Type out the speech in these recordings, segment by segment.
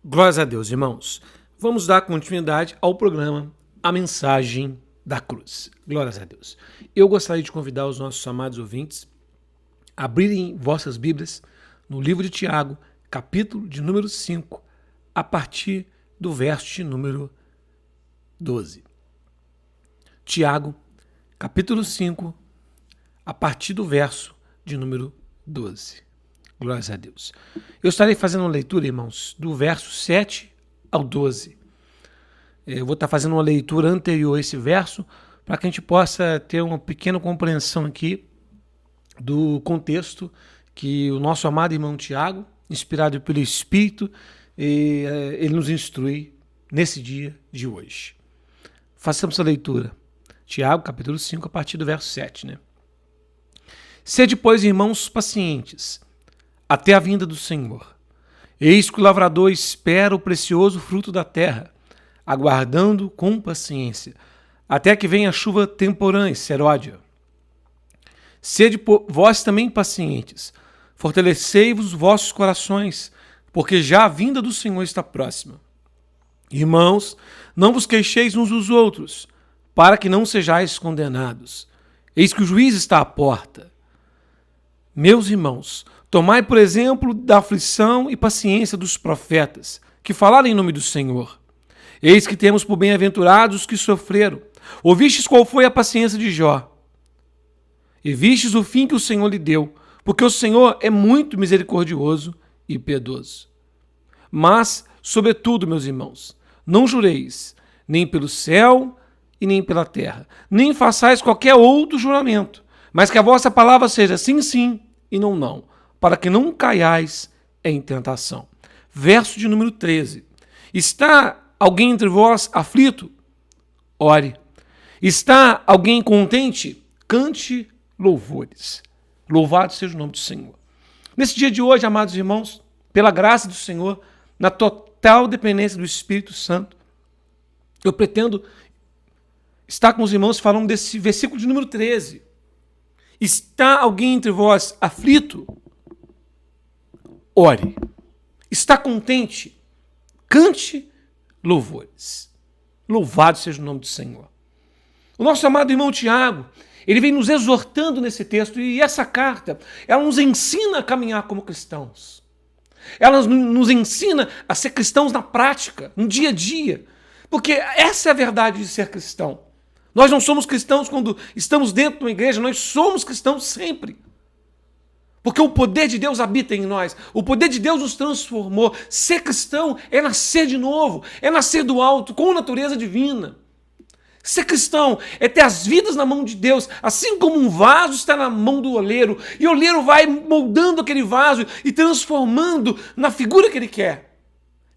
Glórias a Deus, irmãos. Vamos dar continuidade ao programa A Mensagem da Cruz. Glórias a Deus. Eu gostaria de convidar os nossos amados ouvintes a abrirem vossas Bíblias no livro de Tiago, capítulo de número 5, a partir do verso de número 12. Tiago, capítulo 5, a partir do verso de número 12. Glórias a Deus. Eu estarei fazendo uma leitura, irmãos, do verso 7 ao 12. Eu vou estar fazendo uma leitura anterior a esse verso para que a gente possa ter uma pequena compreensão aqui do contexto que o nosso amado irmão Tiago, inspirado pelo Espírito, ele nos instrui nesse dia de hoje. Façamos a leitura. Tiago, capítulo 5, a partir do verso 7, né? Sede, pois, irmãos, pacientes, até a vinda do Senhor. Eis que o lavrador espera o precioso fruto da terra, aguardando com paciência, até que venha a chuva temporã e seródia. Sede vós também pacientes, fortalecei-vos vossos corações, porque já a vinda do Senhor está próxima. Irmãos, não vos queixeis uns dos outros, para que não sejais condenados. Eis que o juiz está à porta. Meus irmãos, tomai, por exemplo, da aflição e paciência dos profetas, que falaram em nome do Senhor. Eis que temos por bem-aventurados os que sofreram. Ouvistes qual foi a paciência de Jó, e vistes o fim que o Senhor lhe deu, porque o Senhor é muito misericordioso e piedoso. Mas, sobretudo, meus irmãos, não jureis, nem pelo céu e nem pela terra, nem façais qualquer outro juramento, mas que a vossa palavra seja sim, sim e não, não, para que não caiais em tentação. Verso de número 13. Está alguém entre vós aflito? Ore. Está alguém contente? Cante louvores. Louvado seja o nome do Senhor. Nesse dia de hoje, amados irmãos, pela graça do Senhor, na total dependência do Espírito Santo, eu pretendo estar com os irmãos falando desse versículo de número 13. Está alguém entre vós aflito? Ore. Está contente? Cante louvores. Louvado seja o nome do Senhor. O nosso amado irmão Tiago, ele vem nos exortando nesse texto, e essa carta, ela nos ensina a caminhar como cristãos. Ela nos ensina a ser cristãos na prática, no dia a dia. Porque essa é a verdade de ser cristão. Nós não somos cristãos quando estamos dentro de uma igreja, nós somos cristãos sempre. Porque o poder de Deus habita em nós, o poder de Deus nos transformou. Ser cristão é nascer de novo, é nascer do alto, com natureza divina. Ser cristão é ter as vidas na mão de Deus, assim como um vaso está na mão do oleiro, e o oleiro vai moldando aquele vaso e transformando na figura que ele quer.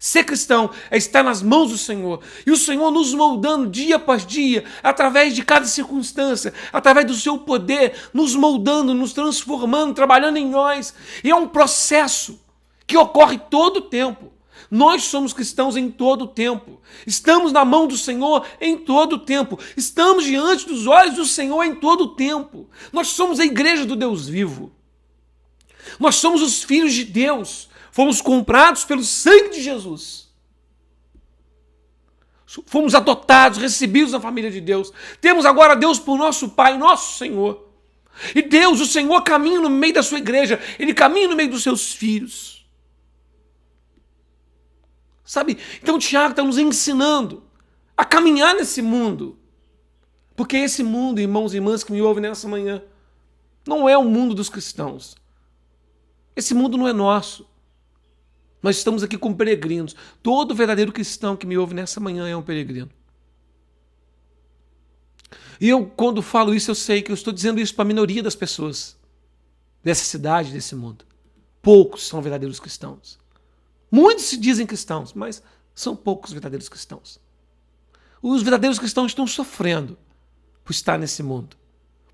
Ser cristão é estar nas mãos do Senhor, e o Senhor nos moldando dia após dia, através de cada circunstância, através do seu poder, nos moldando, nos transformando, trabalhando em nós. E é um processo que ocorre todo o tempo. Nós somos cristãos em todo o tempo. Estamos na mão do Senhor em todo o tempo. Estamos diante dos olhos do Senhor em todo o tempo. Nós somos a igreja do Deus vivo. Nós somos os filhos de Deus. Fomos comprados pelo sangue de Jesus. Fomos adotados, recebidos na família de Deus. Temos agora Deus por nosso Pai, nosso Senhor. E Deus, o Senhor, caminha no meio da sua igreja. Ele caminha no meio dos seus filhos. Sabe? Então o Tiago está nos ensinando a caminhar nesse mundo. Porque esse mundo, irmãos e irmãs que me ouvem nessa manhã, não é o mundo dos cristãos. Esse mundo não é nosso. Nós estamos aqui como peregrinos. Todo verdadeiro cristão que me ouve nessa manhã é um peregrino. E eu, quando falo isso, eu sei que eu estou dizendo isso para a minoria das pessoas dessa cidade, desse mundo. Poucos são verdadeiros cristãos. Muitos se dizem cristãos, mas são poucos verdadeiros cristãos. Os verdadeiros cristãos estão sofrendo por estar nesse mundo,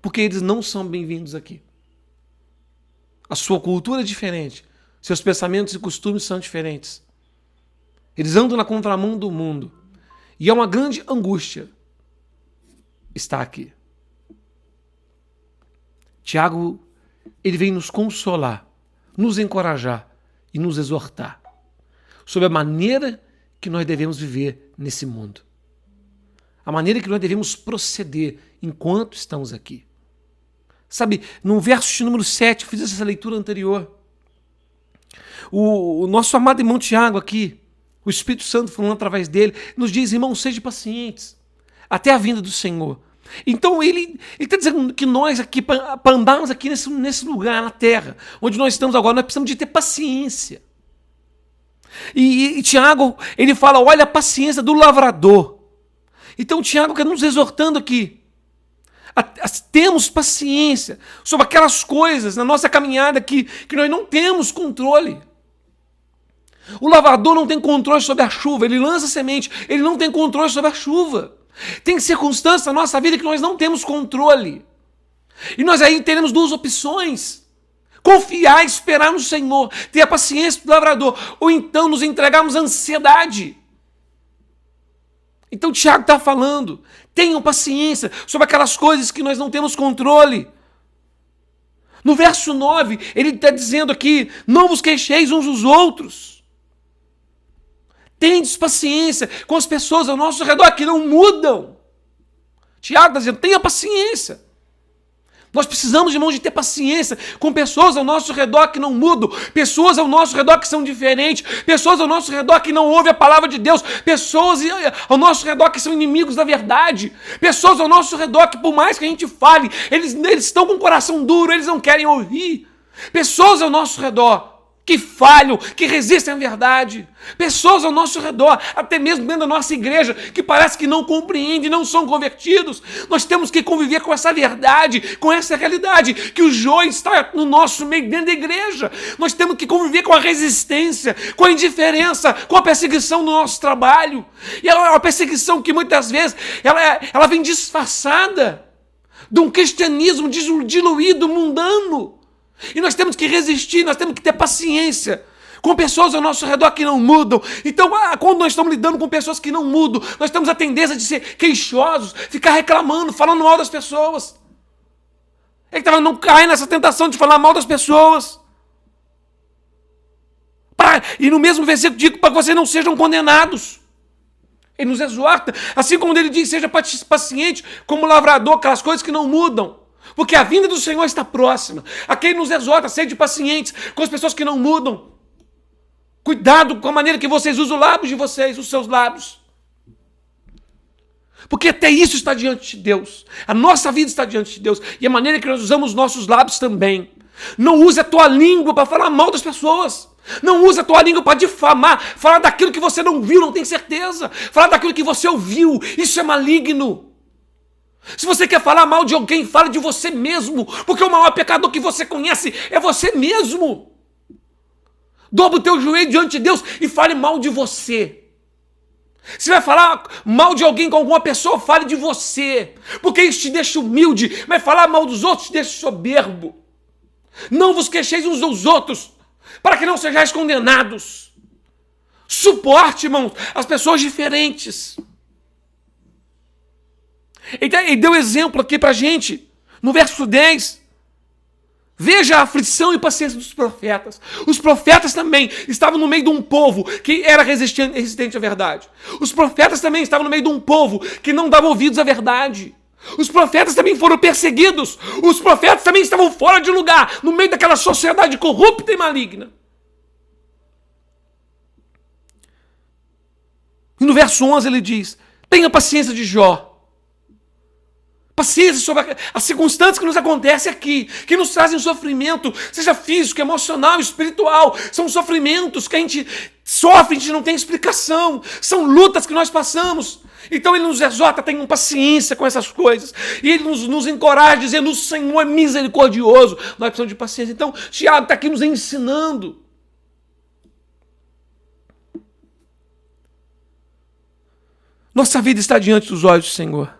porque eles não são bem-vindos aqui. A sua cultura é diferente. Seus pensamentos e costumes são diferentes. Eles andam na contramão do mundo. E é uma grande angústia estar aqui. Tiago, ele vem nos consolar, nos encorajar e nos exortar. sobre a maneira que nós devemos viver nesse mundo. A maneira que nós devemos proceder enquanto estamos aqui. Sabe, no verso número 7, eu fiz essa leitura anterior. O nosso amado irmão Tiago aqui, o Espírito Santo falando através dele, nos diz, irmãos, sejam pacientes, até a vinda do Senhor. Então ele está dizendo que nós aqui, para andarmos aqui nesse lugar na terra, onde nós estamos agora, nós precisamos de ter paciência. E Tiago, ele fala, olha a paciência do lavrador. Então Tiago está nos exortando aqui, temos paciência sobre aquelas coisas na nossa caminhada que nós não temos controle. O lavrador não tem controle sobre a chuva, ele lança semente, ele não tem controle sobre a chuva. Tem circunstâncias na nossa vida que nós não temos controle. E nós aí teremos duas opções: confiar e esperar no Senhor, ter a paciência do lavrador, ou então nos entregarmos à ansiedade. Então Tiago está falando, tenham paciência sobre aquelas coisas que nós não temos controle. No verso 9, ele está dizendo aqui, não vos queixeis uns dos outros. Tendes paciência com as pessoas ao nosso redor que não mudam. Tiago está dizendo, tenha paciência. Nós precisamos, irmãos, de ter paciência com pessoas ao nosso redor que não mudam, pessoas ao nosso redor que são diferentes, pessoas ao nosso redor que não ouvem a palavra de Deus, pessoas ao nosso redor que são inimigos da verdade, pessoas ao nosso redor que, por mais que a gente fale, eles estão com o coração duro, eles não querem ouvir. Pessoas ao nosso redor que falham, que resistem à verdade. Pessoas ao nosso redor, até mesmo dentro da nossa igreja, que parece que não compreendem, não são convertidos. Nós temos que conviver com essa verdade, com essa realidade, que o joio está no nosso meio, dentro da igreja. Nós temos que conviver com a resistência, com a indiferença, com a perseguição do nosso trabalho. E é uma perseguição que muitas vezes ela vem disfarçada de um cristianismo diluído, mundano. E nós temos que resistir, nós temos que ter paciência com pessoas ao nosso redor que não mudam. Então, quando nós estamos lidando com pessoas que não mudam, nós temos a tendência de ser queixosos, ficar reclamando, falando mal das pessoas. Ele estava não cair nessa tentação de falar mal das pessoas. E no mesmo versículo digo para que vocês não sejam condenados. Ele nos exorta, assim como ele diz, seja paciente como lavrador, aquelas coisas que não mudam. Porque a vinda do Senhor está próxima. Aqui ele nos exorta, sede pacientes com as pessoas que não mudam. Cuidado com a maneira que vocês usam os lábios de vocês, os seus lábios. Porque até isso está diante de Deus. A nossa vida está diante de Deus. E a maneira que nós usamos os nossos lábios também. Não use a tua língua para falar mal das pessoas. Não use a tua língua para difamar. Falar daquilo que você não viu, não tem certeza. Falar daquilo que você ouviu. Isso é maligno. Se você quer falar mal de alguém, fale de você mesmo, porque o maior pecador que você conhece é você mesmo. Dobra o teu joelho diante de Deus e fale mal de você. Se vai falar mal de alguém com alguma pessoa, fale de você, porque isso te deixa humilde, mas falar mal dos outros te deixa soberbo. Não vos queixeis uns dos outros, para que não sejais condenados. Suporte, irmãos, as pessoas diferentes. Ele deu exemplo aqui pra gente, no verso 10. Veja a aflição e paciência dos profetas. Os profetas também estavam no meio de um povo que era resistente à verdade. Os profetas também estavam no meio de um povo que não dava ouvidos à verdade. Os profetas também foram perseguidos. Os profetas também estavam fora de lugar, no meio daquela sociedade corrupta e maligna. E no verso 11 ele diz, tenha paciência de Jó. Paciência sobre as circunstâncias que nos acontecem aqui, que nos trazem sofrimento, seja físico, emocional, espiritual. São sofrimentos que a gente sofre, a gente não tem explicação. São lutas que nós passamos. Então ele nos exorta, tenham paciência com essas coisas. E ele nos encoraja, dizendo, o Senhor é misericordioso. Nós precisamos de paciência. Então Tiago está aqui nos ensinando. Nossa vida está diante dos olhos do Senhor.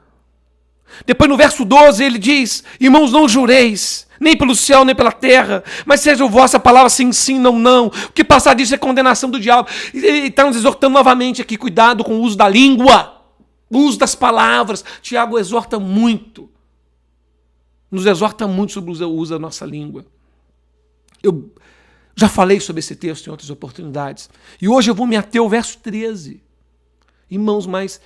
Depois no verso 12 ele diz, irmãos, não jureis, nem pelo céu, nem pela terra, mas seja a vossa palavra sim, sim, não, não. O que passar disso é condenação do diabo. Ele está nos exortando novamente aqui, cuidado com o uso da língua, o uso das palavras. Tiago exorta muito, nos exorta muito sobre o uso da nossa língua. Já falei sobre esse texto em outras oportunidades. E hoje eu vou me ater ao verso 13. Irmãos, mas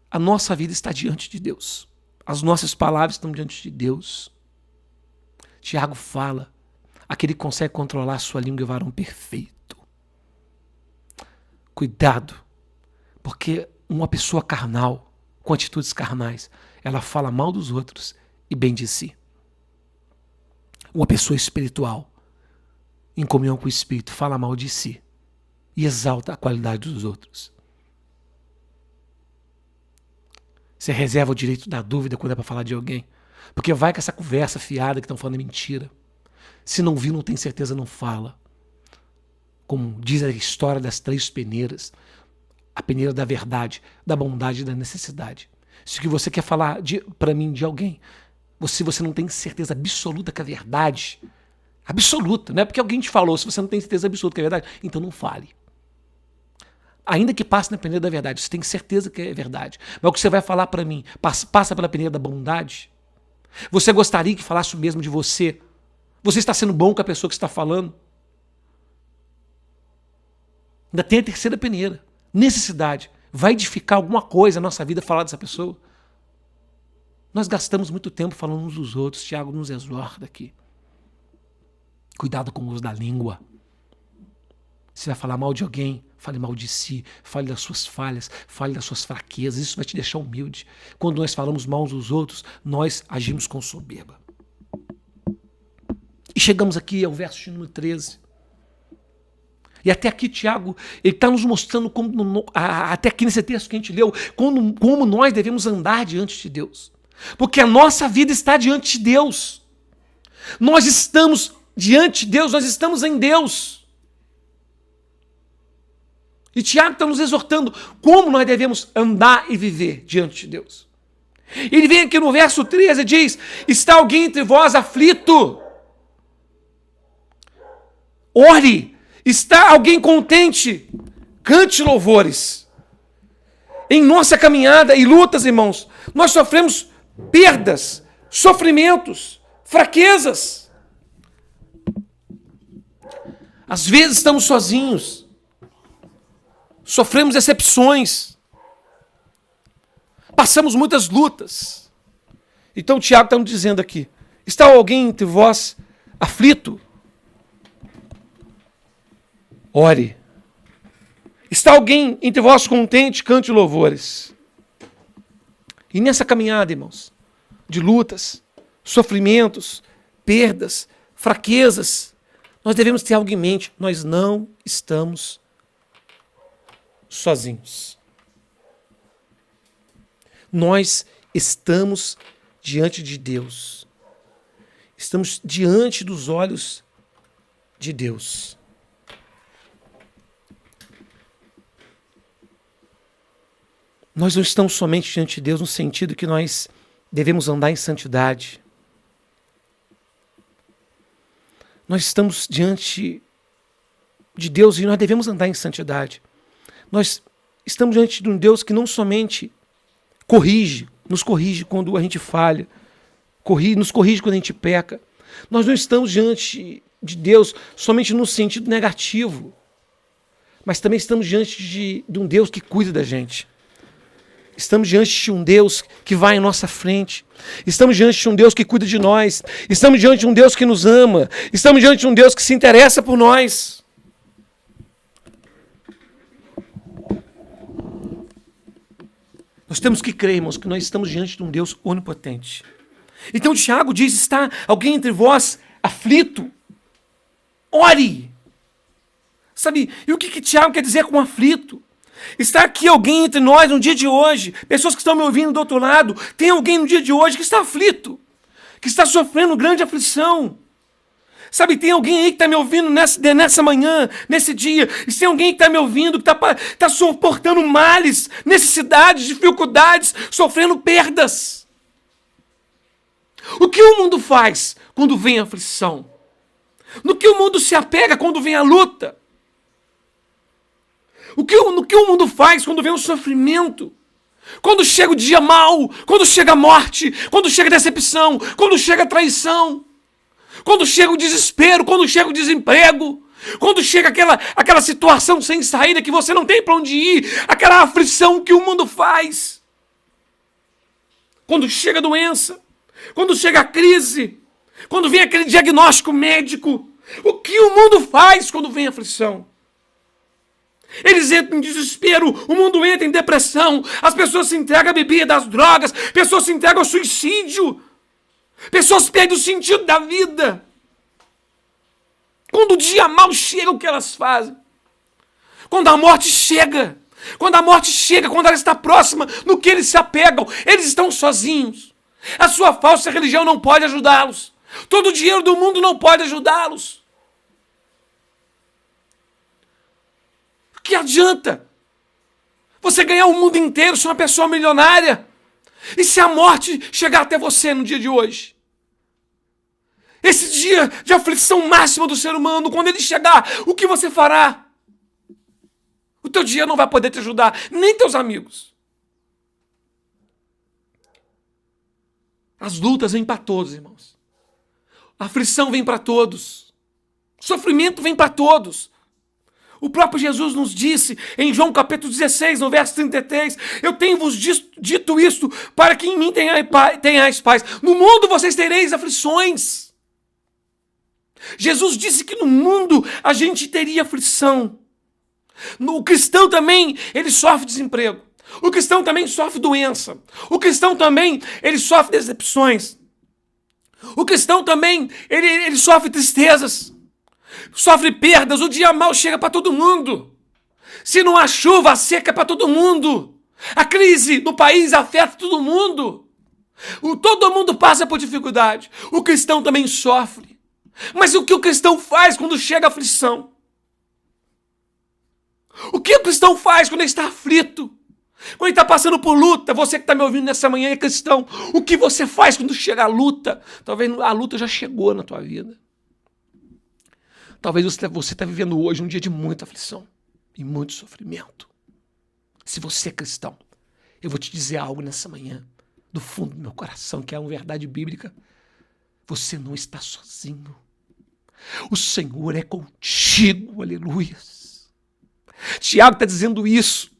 a nossa vida está diante de Deus. As nossas palavras estão diante de Deus. Tiago fala, aquele que consegue controlar a sua língua é varão perfeito. Cuidado, porque uma pessoa carnal, com atitudes carnais, ela fala mal dos outros e bem de si. Uma pessoa espiritual, em comunhão com o Espírito, fala mal de si e exalta a qualidade dos outros. Você reserva o direito da dúvida quando é para falar de alguém, porque vai com essa conversa fiada que estão falando mentira. Se não viu, não tem certeza, não fala. Como diz a história das 3 peneiras, a peneira da verdade, da bondade e da necessidade. Se o que você quer falar para mim de alguém, se você não tem certeza absoluta que é verdade, absoluta, não é porque alguém te falou, se você não tem certeza absoluta que é verdade, então não fale. Ainda que passe na peneira da verdade, você tem certeza que é verdade. Mas o que você vai falar para mim, passa pela peneira da bondade? Você gostaria que falasse o mesmo de você? Você está sendo bom com a pessoa que está falando? Ainda tem a terceira peneira. Necessidade. Vai edificar alguma coisa na nossa vida falar dessa pessoa? Nós gastamos muito tempo falando uns dos outros. Tiago nos exorta aqui. Cuidado com o uso da língua. Se vai falar mal de alguém, fale mal de si, fale das suas falhas, fale das suas fraquezas. Isso vai te deixar humilde. Quando nós falamos mal uns dos outros, nós agimos com soberba. E chegamos aqui ao verso número 13. E até aqui, Tiago, ele está nos mostrando, até aqui nesse texto que a gente leu, como nós devemos andar diante de Deus. Porque a nossa vida está diante de Deus. Nós estamos diante de Deus, nós estamos em Deus. E Tiago está nos exortando como nós devemos andar e viver diante de Deus. Ele vem aqui no verso 13 e diz: está alguém entre vós aflito? Ore. Está alguém contente? Cante louvores. Em nossa caminhada e lutas, irmãos, nós sofremos perdas, sofrimentos, fraquezas. Às vezes estamos sozinhos. Sofremos decepções. Passamos muitas lutas. Então o Tiago está nos dizendo aqui: está alguém entre vós aflito? Ore. Está alguém entre vós contente? Cante louvores. E nessa caminhada, irmãos, de lutas, sofrimentos, perdas, fraquezas, nós devemos ter algo em mente: nós não estamos sozinhos. Nós estamos diante de Deus. Estamos diante dos olhos de Deus. Nós não estamos somente diante de Deus no sentido que nós devemos andar em santidade. Nós estamos diante de Deus e nós devemos andar em santidade. Nós estamos diante de um Deus que não somente nos corrige quando a gente falha, nos corrige quando a gente peca. Nós não estamos diante de Deus somente no sentido negativo, mas também estamos diante de um Deus que cuida da gente. Estamos diante de um Deus que vai em nossa frente. Estamos diante de um Deus que cuida de nós. Estamos diante de um Deus que nos ama. Estamos diante de um Deus que se interessa por nós. Nós temos que crer, irmãos, que nós estamos diante de um Deus onipotente. Então Tiago diz: está alguém entre vós aflito? Ore. Sabe, e o que Tiago quer dizer com aflito? Está aqui alguém entre nós no dia de hoje, pessoas que estão me ouvindo do outro lado, tem alguém no dia de hoje que está aflito, que está sofrendo grande aflição. Sabe, tem alguém aí que está me ouvindo nessa manhã, nesse dia, e tem alguém que está me ouvindo, que está suportando males, necessidades, dificuldades, sofrendo perdas. O que o mundo faz quando vem a aflição? No que o mundo se apega quando vem a luta? No que o mundo faz quando vem o sofrimento? Quando chega o dia mau, quando chega a morte, quando chega a decepção, quando chega a traição, quando chega o desespero, quando chega o desemprego, Quando chega aquela situação sem saída que você não tem para onde ir, aquela aflição que o mundo faz. Quando chega a doença, quando chega a crise, quando vem aquele diagnóstico médico, o que o mundo faz quando vem a aflição? Eles entram em desespero, o mundo entra em depressão, as pessoas se entregam à bebida, às drogas, pessoas se entregam ao suicídio, pessoas perdem o sentido da vida. Quando o dia mal chega, o que elas fazem? Quando a morte chega, quando ela está próxima, no que eles se apegam? Eles estão sozinhos. A sua falsa religião não pode ajudá-los. Todo o dinheiro do mundo não pode ajudá-los. O que adianta você ganhar o mundo inteiro, ser uma pessoa milionária? E se a morte chegar até você no dia de hoje? Esse dia de aflição máxima do ser humano, quando ele chegar, o que você fará? O teu dia não vai poder te ajudar, nem teus amigos. As lutas vêm para todos, irmãos. A aflição vem para todos. O sofrimento vem para todos. O próprio Jesus nos disse em João capítulo 16, no verso 33, eu tenho-vos dito isto para que em mim tenhais paz. No mundo vocês tereis aflições. Jesus disse que no mundo a gente teria aflição. O cristão também, ele sofre desemprego. O cristão também sofre doença. O cristão também, ele sofre decepções. O cristão também, ele sofre tristezas. Sofre perdas, o dia mal chega para todo mundo. Se não há chuva, a seca é para todo mundo. A crise no país afeta todo mundo. Todo mundo passa por dificuldade. O cristão também sofre. Mas o que o cristão faz quando chega a aflição? O que o cristão faz quando ele está aflito? Quando ele está passando por luta? Você que está me ouvindo nessa manhã é cristão. O que você faz quando chega a luta? Talvez a luta já chegou na tua vida. Talvez você está vivendo hoje um dia de muita aflição e muito sofrimento. Se você é cristão, eu vou te dizer algo nessa manhã, do fundo do meu coração, que é uma verdade bíblica. Você não está sozinho. O Senhor é contigo, aleluias. Tiago está dizendo isso.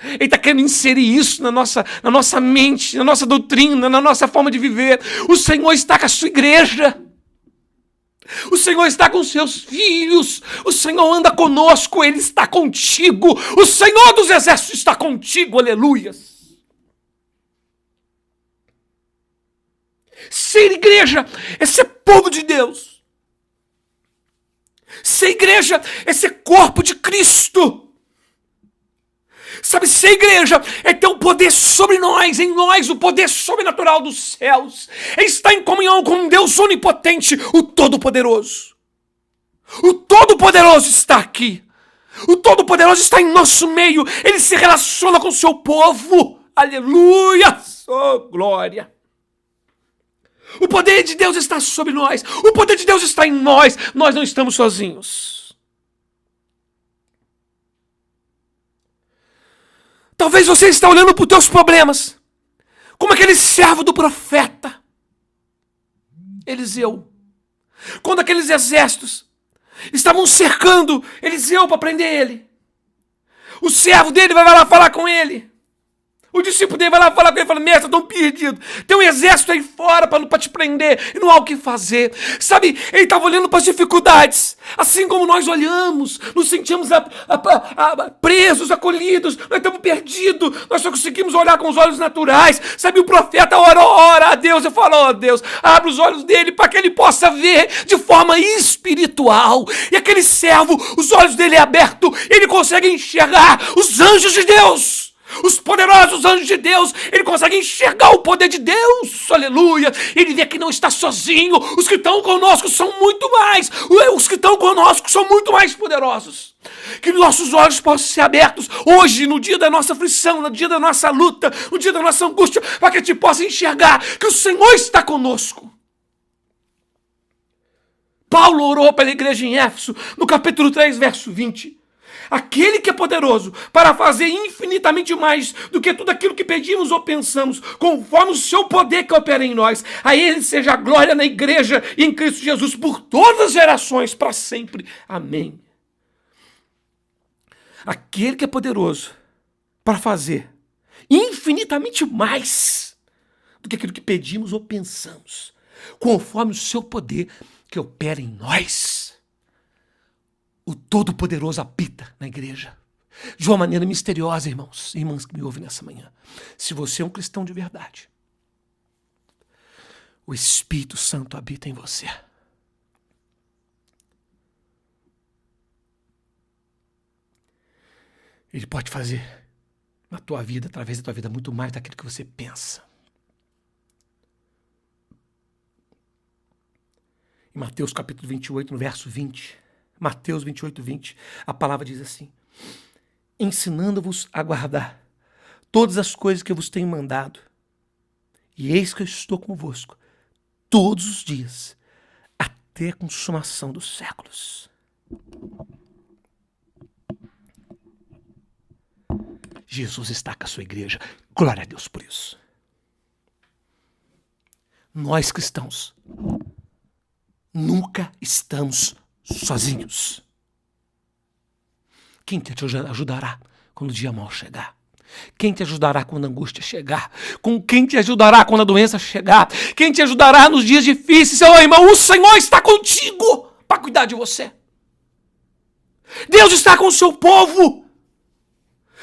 Ele está querendo inserir isso na nossa mente, na nossa doutrina, na nossa forma de viver. O Senhor está com a sua igreja. O Senhor está com seus filhos. O Senhor anda conosco. Ele está contigo. O Senhor dos exércitos está contigo. Aleluias. Ser igreja é ser povo de Deus. Ser igreja é ser corpo de Cristo. Sabe, ser igreja é ter um poder sobre nós, em nós, o poder sobrenatural dos céus. É estar em comunhão com um Deus onipotente, o Todo-Poderoso. O Todo-Poderoso está aqui. O Todo-Poderoso está em nosso meio. Ele se relaciona com o seu povo. Aleluia! Oh, glória! O poder de Deus está sobre nós. O poder de Deus está em nós. Nós não estamos sozinhos. Talvez você está olhando para os teus problemas, como aquele servo do profeta Eliseu. Quando aqueles exércitos estavam cercando Eliseu para prender ele, o servo dele vai lá falar com ele. O discípulo dele vai lá falar com ele e fala: mestre, eu estou perdido. Tem um exército aí fora para te prender e não há o que fazer. Sabe, ele estava olhando para as dificuldades. Assim como nós olhamos, nos sentimos presos, acolhidos. Nós estamos perdidos. Nós só conseguimos olhar com os olhos naturais. Sabe, o profeta ora a Deus e fala: ó Deus, abre os olhos dele para que ele possa ver de forma espiritual. E aquele servo, os olhos dele é abertos. Ele consegue enxergar os anjos de Deus. Os poderosos anjos de Deus, ele consegue enxergar o poder de Deus, aleluia. Ele vê que não está sozinho. Os que estão conosco são muito mais. Os que estão conosco são muito mais poderosos. Que nossos olhos possam ser abertos hoje, no dia da nossa aflição, no dia da nossa luta, no dia da nossa angústia, para que a gente possa enxergar que o Senhor está conosco. Paulo orou pela igreja em Éfeso, no capítulo 3, verso 20. Aquele que é poderoso para fazer infinitamente mais do que tudo aquilo que pedimos ou pensamos, conforme o seu poder que opera em nós. A ele seja a glória na igreja e em Cristo Jesus por todas as gerações, para sempre. Amém aquele que é poderoso para fazer infinitamente mais do que aquilo que pedimos ou pensamos, conforme o seu poder que opera em nós. O Todo-Poderoso habita na igreja de uma maneira misteriosa, irmãos e irmãs que me ouvem nessa manhã. Se você é um cristão de verdade, o Espírito Santo habita em você. Ele pode fazer na tua vida, através da tua vida, muito mais daquilo que você pensa. Em Mateus capítulo 28, no verso 20, Mateus 28, 20, a palavra diz assim: ensinando-vos a guardar todas as coisas que eu vos tenho mandado, e eis que eu estou convosco todos os dias, até a consumação dos séculos. Jesus está com a sua igreja. Glória a Deus por isso. Nós cristãos nunca estamos sozinhos. Quem te ajudará quando o dia mau chegar? Quem te ajudará quando a angústia chegar? Quem te ajudará quando a doença chegar? Quem te ajudará nos dias difíceis? Seu irmão, o Senhor está contigo para cuidar de você. Deus está com o seu povo.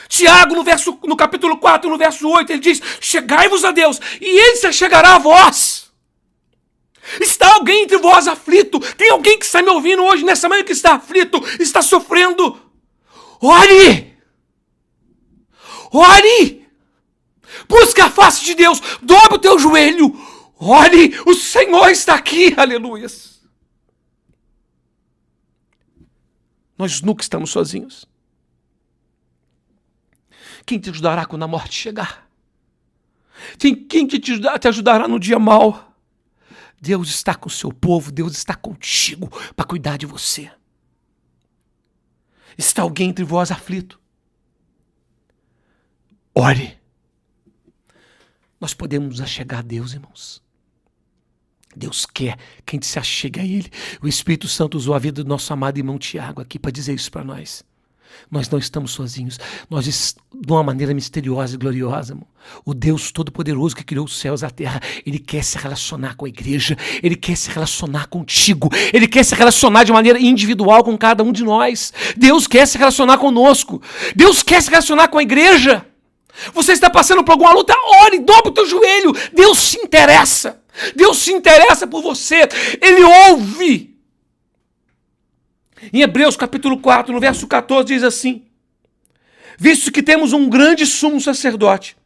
Tiago, no capítulo 4, no verso 8, ele diz: chegai-vos a Deus, e ele se chegará a vós. Está alguém entre vós aflito? Tem alguém que está me ouvindo hoje, nessa manhã, que está aflito, está sofrendo? Ore! Ore! Busca a face de Deus, dobre o teu joelho, ore, o Senhor está aqui, aleluias. Nós nunca estamos sozinhos. Quem te ajudará quando a morte chegar? Quem te ajudará no dia mau? Deus está com o seu povo, Deus está contigo para cuidar de você. Está alguém entre vós aflito? Ore. Nós podemos nos achegar a Deus, irmãos. Deus quer que a gente se achegue a Ele. O Espírito Santo usou a vida do nosso amado irmão Tiago aqui para dizer isso para nós. Nós não estamos sozinhos. Nós, de uma maneira misteriosa e gloriosa, irmão, o Deus Todo-Poderoso que criou os céus e a terra, Ele quer se relacionar com a igreja, Ele quer se relacionar contigo, Ele quer se relacionar de maneira individual com cada um de nós. Deus quer se relacionar conosco, Deus quer se relacionar com a igreja. Você está passando por alguma luta, ore, dobre o teu joelho. Deus se interessa, Deus se interessa por você, Ele ouve. Em Hebreus capítulo 4, no verso 14, diz assim: visto que temos um grande sumo sacerdote,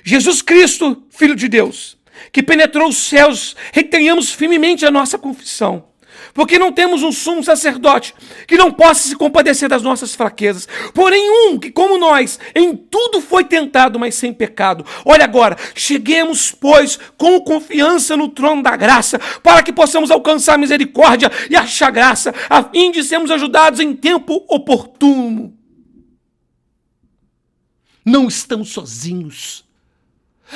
Jesus Cristo, Filho de Deus, que penetrou os céus, retenhamos firmemente a nossa confissão, porque não temos um sumo sacerdote que não possa se compadecer das nossas fraquezas, porém um que, como nós, em tudo foi tentado, mas sem pecado. Olha agora, cheguemos, pois, com confiança no trono da graça, para que possamos alcançar misericórdia e achar graça, a fim de sermos ajudados em tempo oportuno. Não estamos sozinhos.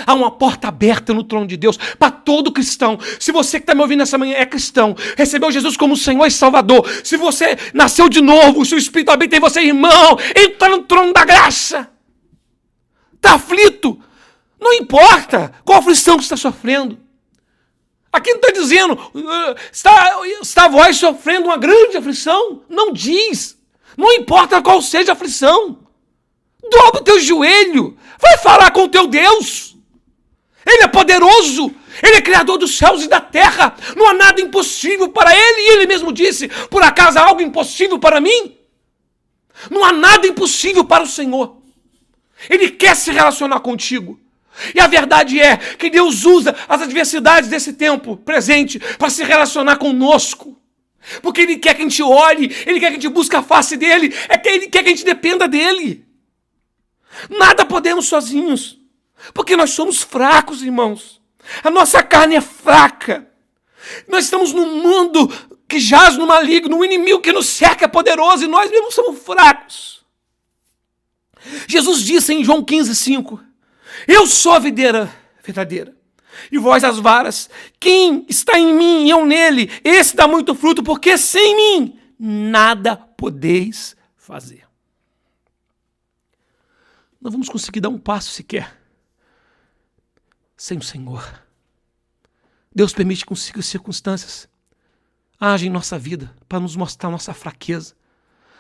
Há uma porta aberta no trono de Deus para todo cristão. Se você que está me ouvindo nessa manhã é cristão, recebeu Jesus como Senhor e Salvador, se você nasceu de novo, se o Espírito habita em você, irmão, entra no trono da graça. Está aflito? Não importa qual aflição que você está sofrendo. Aqui não está dizendo, está vós sofrendo uma grande aflição? Não diz. Não importa qual seja a aflição. Dobra o teu joelho. Vai falar com o teu Deus. Ele é poderoso, Ele é criador dos céus e da terra, não há nada impossível para Ele, e Ele mesmo disse: por acaso há algo impossível para mim? Não há nada impossível para o Senhor. Ele quer se relacionar contigo, e a verdade é que Deus usa as adversidades desse tempo presente para se relacionar conosco, porque Ele quer que a gente ore, Ele quer que a gente busque a face dEle, Ele quer que a gente dependa dEle. Nada podemos sozinhos, porque nós somos fracos, irmãos. A nossa carne é fraca. Nós estamos num mundo que jaz no maligno, um inimigo que nos cerca é poderoso e nós mesmos somos fracos. Jesus disse em João 15:5: eu sou a videira verdadeira e vós as varas. Quem está em mim e eu nele, esse dá muito fruto, porque sem mim nada podeis fazer. não vamos conseguir dar um passo sequer sem o Senhor. Deus permite que as circunstâncias agem em nossa vida para nos mostrar a nossa fraqueza,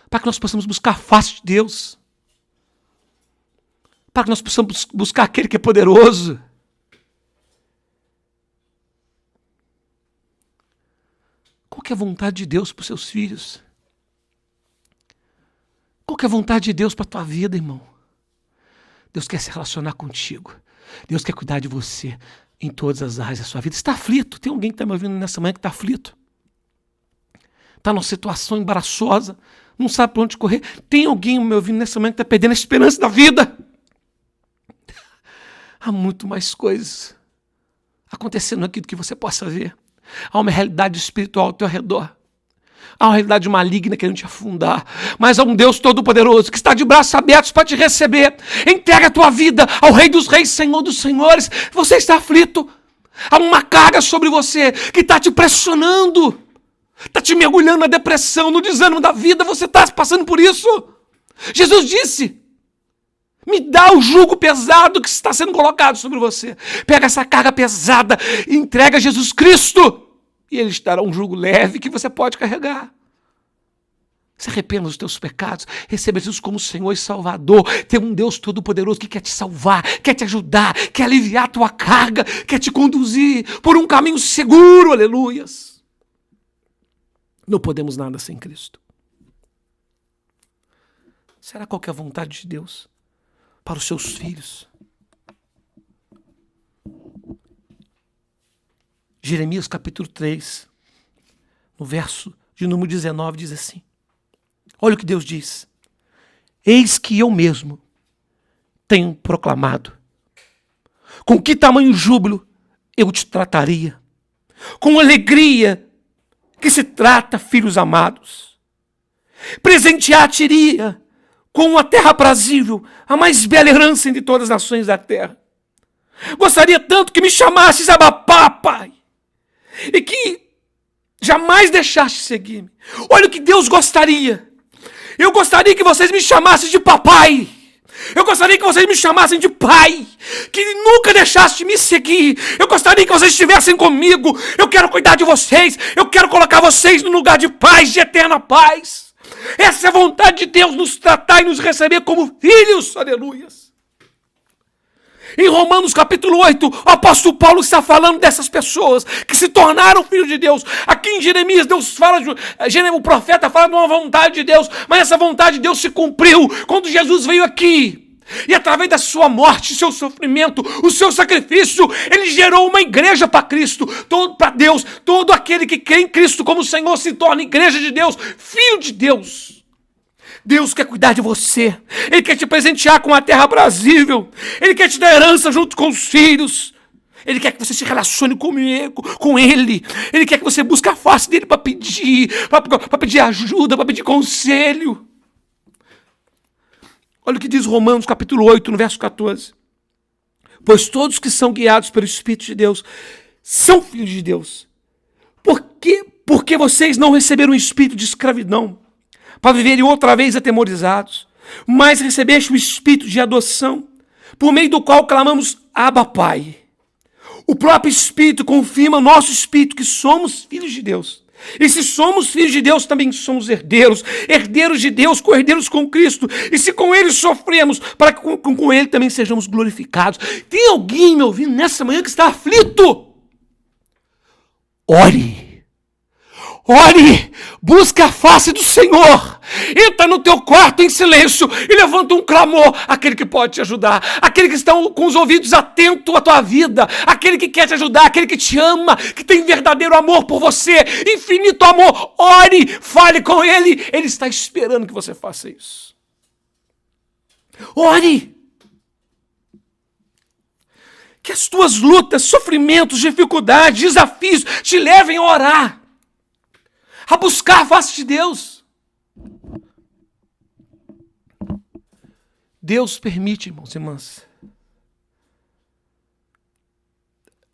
para que nós possamos buscar a face de Deus, para que nós possamos buscar aquele que é poderoso. Qual que é a vontade de Deus para os seus filhos? Qual que é a vontade de Deus para a tua vida, irmão? Deus quer se relacionar contigo. Deus quer cuidar de você em todas as áreas da sua vida. Você está aflito? Tem alguém que está me ouvindo nessa manhã que está aflito? Está numa situação embaraçosa, não sabe para onde correr. Tem alguém me ouvindo nessa manhã que está perdendo a esperança da vida? Há muito mais coisas acontecendo aqui do que você possa ver. Há uma realidade espiritual ao teu redor. Há uma realidade maligna querendo te afundar. Mas há um Deus Todo-Poderoso que está de braços abertos para te receber. Entrega a tua vida ao Rei dos Reis, Senhor dos Senhores. Você está aflito. Há uma carga sobre você que está te pressionando. Está te mergulhando na depressão, no desânimo da vida. Você está passando por isso. Jesus disse: me dá o jugo pesado que está sendo colocado sobre você. Pega essa carga pesada e entrega a Jesus Cristo. E Ele te dará um jugo leve que você pode carregar. Se arrependa dos teus pecados. Receba Jesus como Senhor e Salvador. Tem um Deus Todo-Poderoso que quer te salvar, quer te ajudar, quer aliviar a tua carga, quer te conduzir por um caminho seguro. Aleluias. Não podemos nada sem Cristo. Será qual que é a vontade de Deus para os seus filhos? Jeremias capítulo 3, no verso de número 19, diz assim: olha o que Deus diz: eis que eu mesmo tenho proclamado, com que tamanho júbilo eu te trataria, com alegria que se trata, filhos amados. Presentear-te-iria com uma terra aprazível, a mais bela herança entre todas as nações da terra. Gostaria tanto que me chamasses Abba, Pai, e que jamais deixaste seguir-me. Olha o que Deus gostaria. Eu gostaria que vocês me chamassem de papai. Eu gostaria que vocês me chamassem de pai. Que nunca deixaste me seguir. Eu gostaria que vocês estivessem comigo. Eu quero cuidar de vocês. Eu quero colocar vocês no lugar de paz, de eterna paz. Essa é a vontade de Deus, nos tratar e nos receber como filhos. Aleluias. Em Romanos capítulo 8, o apóstolo Paulo está falando dessas pessoas que se tornaram filhos de Deus. Aqui em Jeremias, Deus fala, o profeta fala de uma vontade de Deus, mas essa vontade de Deus se cumpriu quando Jesus veio aqui. E através da sua morte, seu sofrimento, o seu sacrifício, ele gerou uma igreja para Cristo, para Deus. Todo aquele que crê em Cristo como Senhor se torna igreja de Deus, filho de Deus. Deus quer cuidar de você. Ele quer te presentear com a terra aprazível. Ele quer te dar herança junto com os filhos. Ele quer que você se relacione com Ele. Ele quer que você busque a face dele para pedir ajuda, para pedir conselho. Olha o que diz Romanos capítulo 8, no verso 14. Pois todos que são guiados pelo Espírito de Deus são filhos de Deus. Porque vocês não receberam um espírito de escravidão para viverem outra vez atemorizados, mas recebeste o espírito de adoção, por meio do qual clamamos Abba, Pai. O próprio Espírito confirma nosso espírito que somos filhos de Deus. E se somos filhos de Deus, também somos herdeiros, herdeiros de Deus, co-herdeiros com Cristo. E se com Ele sofremos, para que com Ele também sejamos glorificados. Tem alguém me ouvindo nessa manhã que está aflito? Ore. Ore, busca a face do Senhor, entra no teu quarto em silêncio e levanta um clamor, aquele que pode te ajudar, aquele que está com os ouvidos atentos à tua vida, aquele que quer te ajudar, aquele que te ama, que tem verdadeiro amor por você, infinito amor. Ore, fale com Ele, Ele está esperando que você faça isso. Ore. Que as tuas lutas, sofrimentos, dificuldades, desafios te levem a orar, a buscar a face de Deus. Deus permite, irmãos e irmãs.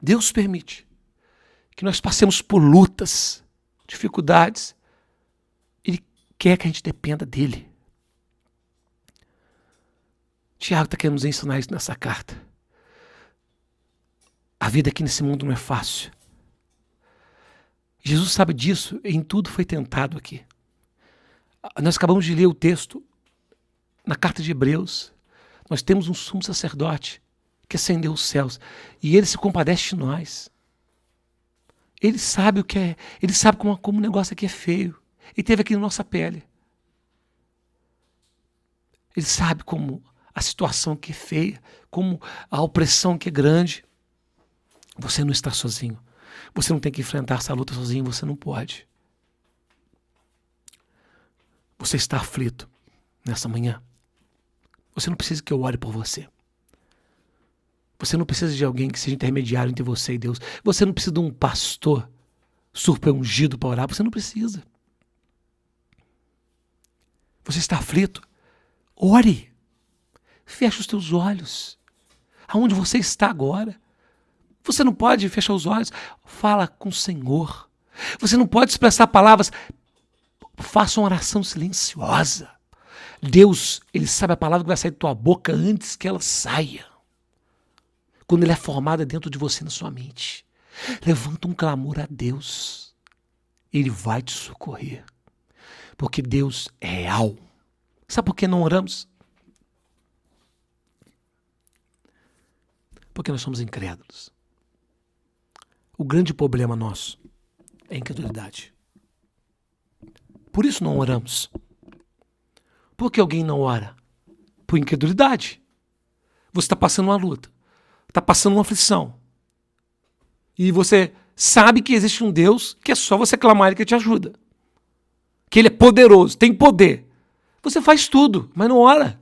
Deus permite que nós passemos por lutas, dificuldades. Ele quer que a gente dependa dEle. Tiago está querendo nos ensinar isso nessa carta. A vida aqui nesse mundo não é fácil. Jesus sabe disso, em tudo foi tentado aqui. Nós acabamos de ler o texto na carta de Hebreus. Nós temos um sumo sacerdote que ascendeu os céus e ele se compadece de nós. Ele sabe o que é, ele sabe como o negócio aqui é feio. Ele teve aqui na nossa pele. Ele sabe como a situação aqui é feia, como a opressão que é grande. Você não está sozinho. Você não tem que enfrentar essa luta sozinho, você não pode. Você está aflito nessa manhã. Você não precisa que eu ore por você. Você não precisa de alguém que seja intermediário entre você e Deus. Você não precisa de um pastor super ungido para orar. Você não precisa. Você está aflito? Ore. Feche os teus olhos. Aonde você está agora? Você não pode fechar os olhos. Fala com o Senhor. Você não pode expressar palavras. Faça uma oração silenciosa. Deus, Ele sabe a palavra que vai sair da tua boca antes que ela saia. Quando ela é formada dentro de você, na sua mente. Levanta um clamor a Deus. Ele vai te socorrer. Porque Deus é real. Sabe por que não oramos? Porque nós somos incrédulos. O grande problema nosso é a incredulidade. Por isso não oramos. Por que alguém não ora? Por incredulidade. Você está passando uma luta. Está passando uma aflição. E você sabe que existe um Deus que é só você clamar Ele que te ajuda. Que Ele é poderoso, tem poder. Você faz tudo, mas não ora.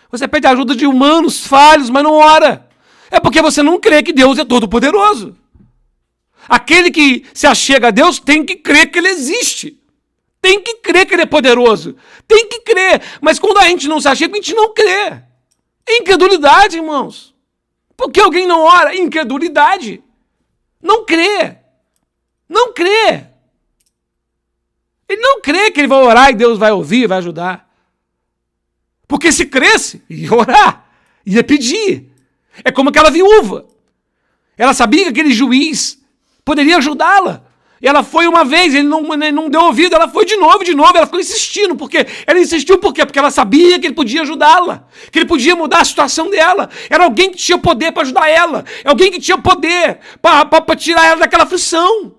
Você pede ajuda de humanos falhos, mas não ora. É porque você não crê que Deus é todo poderoso. Aquele que se achega a Deus tem que crer que Ele existe. Tem que crer que Ele é poderoso. Tem que crer. Mas quando a gente não se achega, a gente não crê. É incredulidade, irmãos. Por que alguém não ora? Incredulidade. Não crê. Não crê. Ele não crê que ele vai orar e Deus vai ouvir, vai ajudar. Porque se cresce, ia orar, ia pedir. É como aquela viúva. Ela sabia que aquele juiz poderia ajudá-la. E ela foi uma vez, ele não deu ouvido, ela foi de novo, ela ficou insistindo. Ela insistiu por quê? Porque ela sabia que ele podia ajudá-la, que ele podia mudar a situação dela. Era alguém que tinha poder para ajudar ela, é alguém que tinha poder para tirar ela daquela aflição.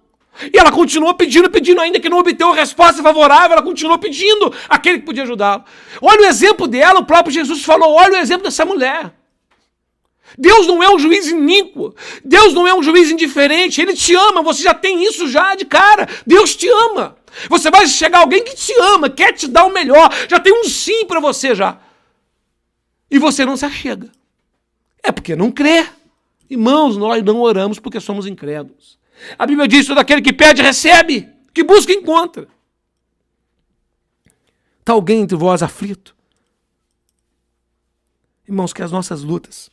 E ela continuou pedindo, ainda que não obteve resposta favorável, ela continuou pedindo aquele que podia ajudá-la. Olha o exemplo dela, o próprio Jesus falou, olha o exemplo dessa mulher. Deus não é um juiz iníquo, Deus não é um juiz indiferente, Ele te ama, você já tem isso já de cara, Deus te ama. Você vai chegar alguém que te ama, quer te dar o melhor, já tem um sim para você já. E você não se achega. É porque não crê. Irmãos, nós não oramos porque somos incrédulos. A Bíblia diz, todo aquele que pede, recebe, que busca, encontra. Está alguém entre vós aflito? Irmãos, que as nossas lutas,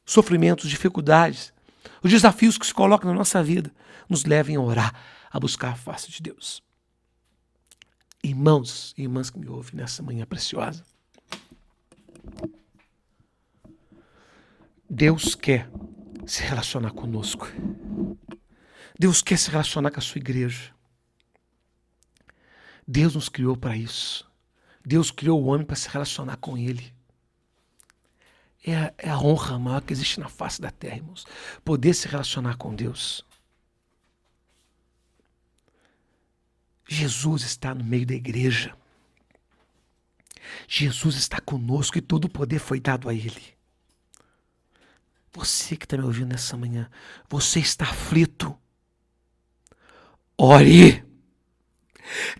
sofrimentos, dificuldades, os desafios que se colocam na nossa vida, nos levem a orar, a buscar a face de Deus. Irmãos e irmãs que me ouvem nessa manhã preciosa, Deus quer se relacionar conosco. Deus quer se relacionar com a sua igreja. Deus nos criou para isso. Deus criou o homem para se relacionar com Ele. É a honra maior que existe na face da terra, irmãos. Poder se relacionar com Deus. Jesus está no meio da igreja. Jesus está conosco e todo o poder foi dado a Ele. Você que está me ouvindo nessa manhã, você está aflito. Ore.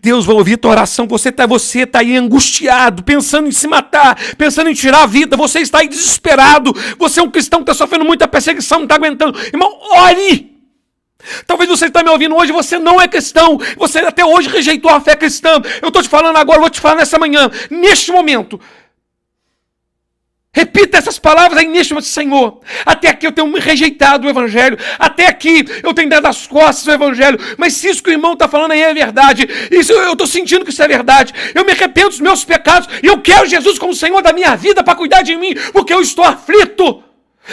Deus vai ouvir tua oração. Você está aí angustiado, pensando em se matar, pensando em tirar a vida. Você está aí desesperado. Você é um cristão que está sofrendo muita perseguição, não está aguentando. Irmão, ore. Talvez você está me ouvindo hoje, você não é cristão. Você até hoje rejeitou a fé cristã. Eu estou te falando agora, vou te falar nessa manhã, neste momento. Repita essas palavras aí neste momento: Senhor, até aqui eu tenho rejeitado o Evangelho, até aqui eu tenho dado as costas ao Evangelho, mas se isso que o irmão está falando aí é verdade, isso eu estou sentindo que isso é verdade, eu me arrependo dos meus pecados e eu quero Jesus como Senhor da minha vida para cuidar de mim, porque eu estou aflito.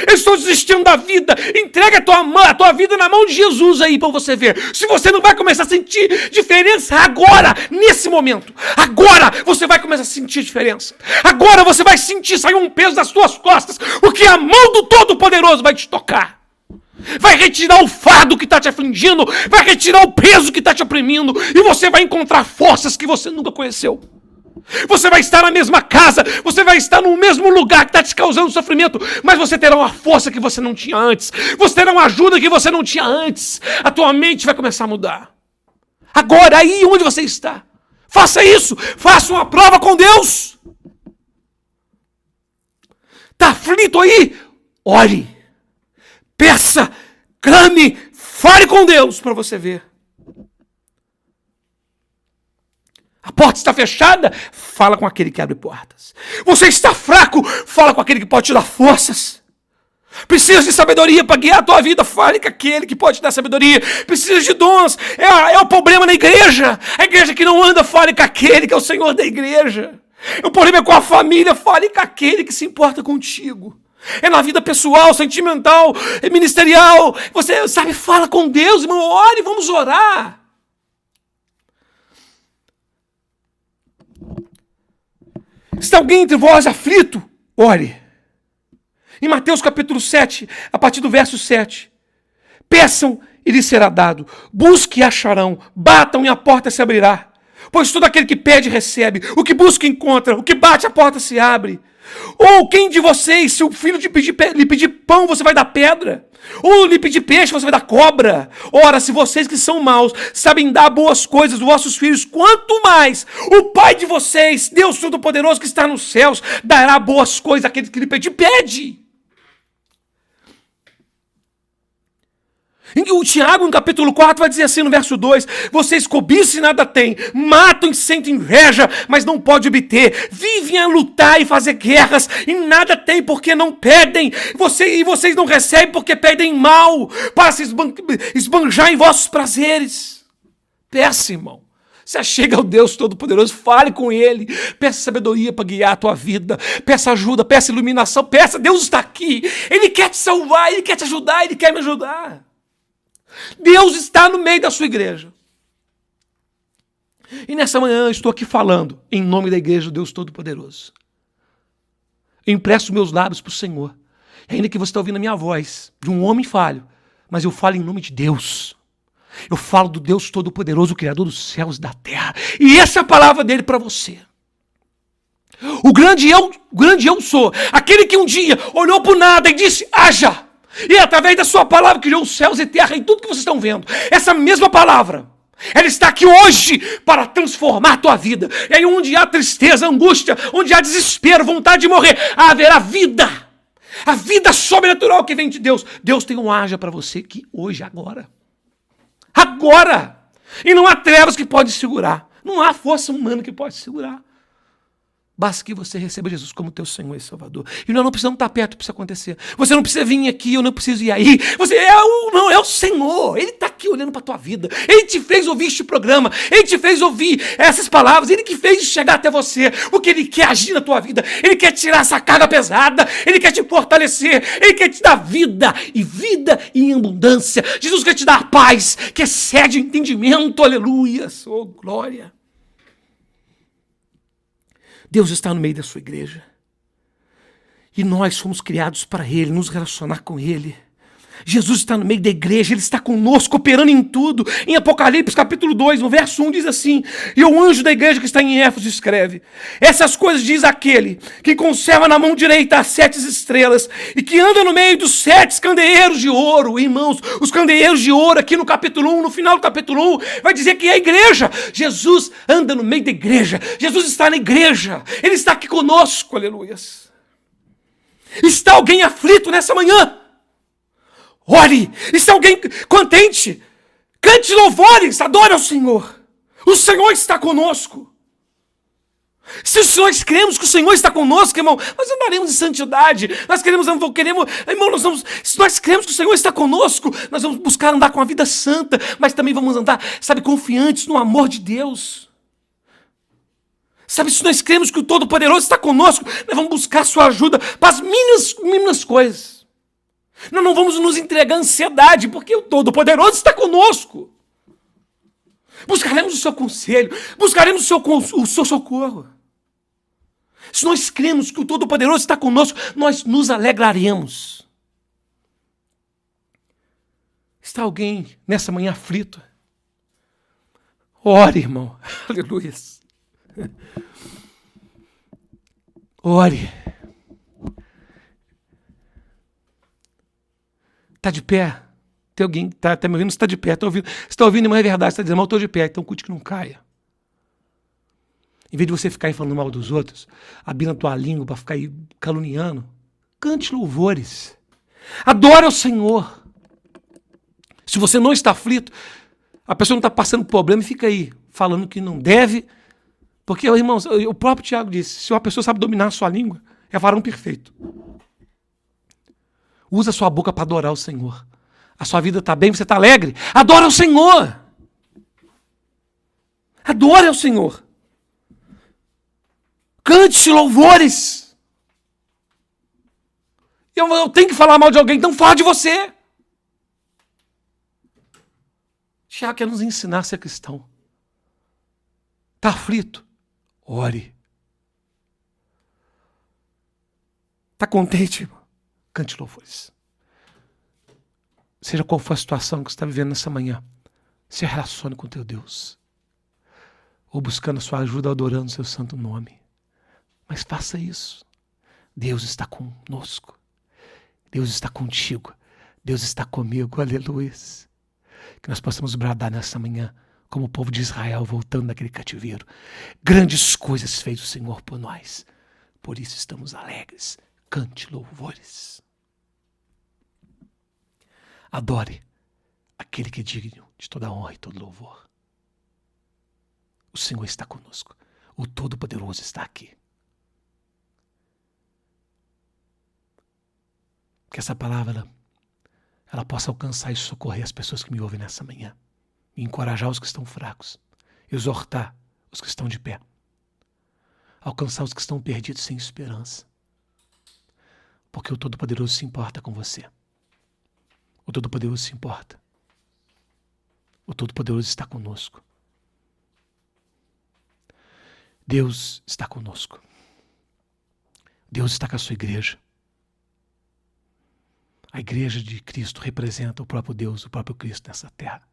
Eu estou desistindo da vida. Entrega a tua vida na mão de Jesus aí para você ver. Se você não vai começar a sentir diferença agora, nesse momento. Agora você vai começar a sentir diferença. Agora você vai sentir sair um peso das suas costas, porque a mão do Todo-Poderoso vai te tocar. Vai retirar o fardo que está te afligindo, vai retirar o peso que está te oprimindo, e você vai encontrar forças que você nunca conheceu. Você vai estar na mesma casa, você vai estar no mesmo lugar que está te causando sofrimento, mas você terá uma força que você não tinha antes, você terá uma ajuda que você não tinha antes, a tua mente vai começar a mudar. Agora, aí onde você está, faça isso, faça uma prova com Deus. Está aflito aí? Ore, peça, clame, fale com Deus para você ver. A porta está fechada? Fala com aquele que abre portas. Você está fraco? Fala com aquele que pode te dar forças. Precisa de sabedoria para guiar a tua vida? Fale com aquele que pode te dar sabedoria. Precisa de dons? É o problema na igreja. A igreja que não anda, fale com aquele que é o Senhor da igreja. O problema é com a família, fale com aquele que se importa contigo. É na vida pessoal, sentimental, ministerial. Você sabe, fala com Deus, irmão. Ore, vamos orar. Se alguém entre vós aflito, ore. Em Mateus capítulo 7, a partir do verso 7. Peçam e lhes será dado. Busquem e acharão. Batam e a porta se abrirá. Pois todo aquele que pede, recebe. O que busca, encontra. O que bate, a porta se abre. Ou quem de vocês, se o filho lhe pedir pão, você vai dar pedra? Ou lhe pedir peixe, você vai dar cobra? Ora, se vocês que são maus sabem dar boas coisas aos vossos filhos, quanto mais o Pai de vocês, Deus Todo-Poderoso que está nos céus, dará boas coisas àquele que lhe pedir. Pede! O Tiago, no capítulo 4, vai dizer assim no verso 2: vocês cobiçam e nada têm, matam e sentem inveja, mas não podem obter, vivem a lutar e fazer guerras, e nada têm porque não pedem, e vocês não recebem porque pedem mal, para se esbanjar em vossos prazeres. Peça, irmão. Se achega ao Deus Todo-Poderoso, fale com Ele, peça sabedoria para guiar a tua vida, peça ajuda, peça iluminação, peça, Deus está aqui, Ele quer te salvar, Ele quer te ajudar, Ele quer me ajudar. Deus está no meio da sua igreja. E nessa manhã eu estou aqui falando em nome da igreja do Deus Todo-Poderoso. Eu empresto meus lábios para o Senhor. Ainda que você está ouvindo a minha voz, de um homem falho, mas eu falo em nome de Deus. Eu falo do Deus Todo-Poderoso, o Criador dos céus e da terra. E essa é a palavra dele para você. O grande eu sou. Aquele que um dia olhou para o nada e disse, haja. E através da sua palavra criou os céus e terra e tudo que vocês estão vendo. Essa mesma palavra, ela está aqui hoje para transformar a tua vida. E aí onde há tristeza, angústia, onde há desespero, vontade de morrer, haverá vida. A vida sobrenatural que vem de Deus. Deus tem um haja para você aqui hoje, agora. Agora. E não há trevas que pode segurar. Não há força humana que pode segurar. Basta que você receba Jesus como teu Senhor e Salvador. E nós não precisamos estar perto para isso acontecer. Você não precisa vir aqui, eu não preciso ir aí. Você é o Senhor. Ele está aqui olhando para a tua vida. Ele te fez ouvir este programa. Ele te fez ouvir essas palavras. Ele que fez chegar até você. Porque Ele quer agir na tua vida. Ele quer tirar essa carga pesada. Ele quer te fortalecer. Ele quer te dar vida. E vida em abundância. Jesus quer te dar paz. Que excede o entendimento. Aleluia. Oh, glória. Deus está no meio da sua igreja. E nós fomos criados para Ele, nos relacionar com Ele. Jesus está no meio da igreja, Ele está conosco, operando em tudo. Em Apocalipse capítulo 2, no verso 1, diz assim, e o anjo da igreja que está em Éfeso escreve, essas coisas diz aquele que conserva na mão direita as 7 estrelas e que anda no meio dos 7 candeeiros de ouro. Irmãos, os candeeiros de ouro aqui no capítulo 1, no final do capítulo 1, vai dizer que é a igreja. Jesus anda no meio da igreja, Jesus está na igreja, Ele está aqui conosco, aleluias. Está alguém aflito nessa manhã? Ore, e se alguém contente, cante louvores, adore ao Senhor. O Senhor está conosco. Se nós cremos que o Senhor está conosco, irmão, nós andaremos em santidade. Se nós cremos que o Senhor está conosco, nós vamos buscar andar com a vida santa, mas também vamos andar, confiantes no amor de Deus. Se nós cremos que o Todo-Poderoso está conosco, nós vamos buscar sua ajuda para as mínimas coisas. Nós não vamos nos entregar à ansiedade, porque o Todo-Poderoso está conosco. Buscaremos o seu conselho, buscaremos o seu socorro. Se nós cremos que o Todo-Poderoso está conosco, nós nos alegraremos. Está alguém nessa manhã aflito? Ore, irmão. Aleluia. Ore. Está de pé? Tem alguém que está me ouvindo? Você está de pé. Você está ouvindo, mas é verdade. Você está dizendo, mas eu estou de pé. Então curte que não caia. Em vez de você ficar aí falando mal dos outros, abrindo a tua língua para ficar aí caluniando, cante louvores. Adore ao Senhor. Se você não está aflito, a pessoa não está passando problema e fica aí falando que não deve. Porque, irmãos, o próprio Tiago disse, se uma pessoa sabe dominar a sua língua, é varão perfeito. Usa a sua boca para adorar o Senhor. A sua vida está bem, você está alegre? Adora o Senhor. Adore ao Senhor. Cante louvores. Eu tenho que falar mal de alguém, então fala de você. Tiago quer nos ensinar a ser cristão. Está aflito? Ore. Está contente? Cante louvores. Seja qual for a situação que você está vivendo nessa manhã, se relacione com o teu Deus. Ou buscando a sua ajuda, adorando o seu santo nome. Mas faça isso. Deus está conosco. Deus está contigo. Deus está comigo. Aleluia. Que nós possamos bradar nessa manhã, como o povo de Israel voltando daquele cativeiro. Grandes coisas fez o Senhor por nós. Por isso estamos alegres. Cante louvores. Adore aquele que é digno de toda honra e todo louvor. O Senhor está conosco. O Todo-Poderoso está aqui. Que essa palavra ela possa alcançar e socorrer as pessoas que me ouvem nessa manhã. E encorajar os que estão fracos. Exortar os que estão de pé. Alcançar os que estão perdidos sem esperança. Porque o Todo-Poderoso se importa com você. O Todo-Poderoso se importa. O Todo-Poderoso está conosco. Deus está conosco. Deus está com a sua igreja. A igreja de Cristo representa o próprio Deus, o próprio Cristo nessa terra.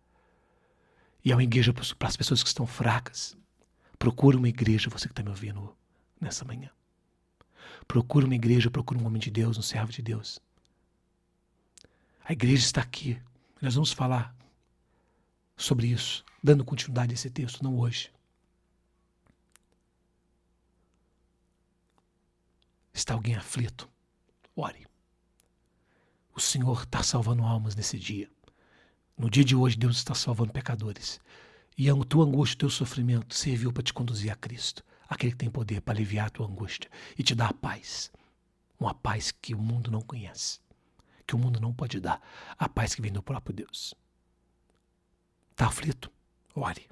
E é uma igreja para as pessoas que estão fracas. Procure uma igreja, você que está me ouvindo nessa manhã. Procure uma igreja, procure um homem de Deus, um servo de Deus. A igreja está aqui. Nós vamos falar sobre isso, dando continuidade a esse texto, não hoje. Está alguém aflito? Ore. O Senhor está salvando almas nesse dia. No dia de hoje, Deus está salvando pecadores. E a tua angústia, o teu sofrimento serviu para te conduzir a Cristo. Aquele que tem poder para aliviar a tua angústia e te dar a paz. Uma paz que o mundo não conhece. Que o mundo não pode dar. A paz que vem do próprio Deus. Está aflito? Ore.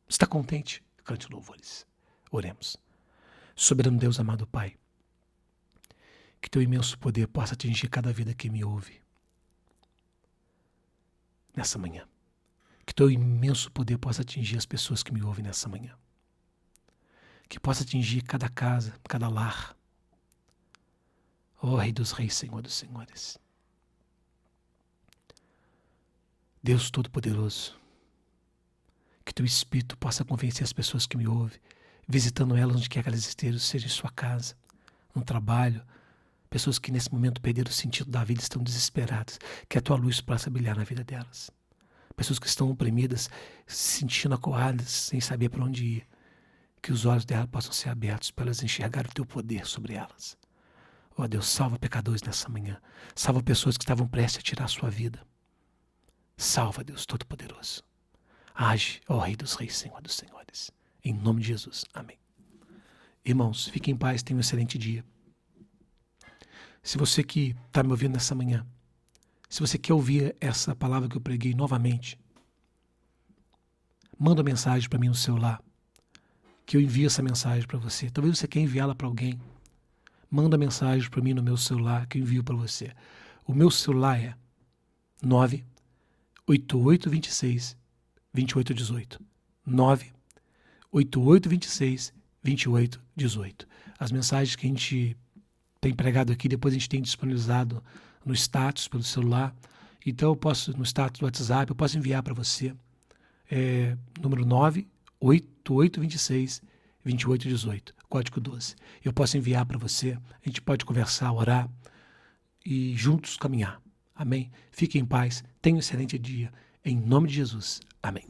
Está contente? Cante louvores. Oremos. Soberano Deus, amado Pai. Que teu imenso poder possa atingir cada vida que me ouve nessa manhã. Que teu imenso poder possa atingir as pessoas que me ouvem nessa manhã. Que possa atingir cada casa, cada lar. Ó Rei dos Reis, Senhor dos Senhores. Deus Todo-Poderoso. Que teu Espírito possa convencer as pessoas que me ouvem, visitando elas onde quer que elas estejam, seja em sua casa, no trabalho. Pessoas que nesse momento perderam o sentido da vida, estão desesperadas. Que a tua luz possa brilhar na vida delas. Pessoas que estão oprimidas, se sentindo acuadas, sem saber para onde ir. Que os olhos delas possam ser abertos para elas enxergarem o teu poder sobre elas. Ó Deus, salva pecadores nessa manhã. Salva pessoas que estavam prestes a tirar a sua vida. Salva, Deus Todo-Poderoso. Age, ó Rei dos Reis, Senhor dos Senhores. Em nome de Jesus. Amém. Irmãos, fiquem em paz, tenham um excelente dia. Se você que está me ouvindo nessa manhã, se você quer ouvir essa palavra que eu preguei novamente, manda uma mensagem para mim no celular, que eu envio essa mensagem para você. Talvez você quer enviá-la para alguém. Manda mensagem para mim no meu celular que eu envio para você. O meu celular é 98826-2818. 98826-2818. As mensagens que a gente tem pregado aqui, depois a gente tem disponibilizado no status pelo celular. Então eu posso, no status do WhatsApp, eu posso enviar para você. Número 98826-2818, código 12. Eu posso enviar para você, a gente pode conversar, orar e juntos caminhar. Amém? Fique em paz, tenha um excelente dia. Em nome de Jesus. Amém.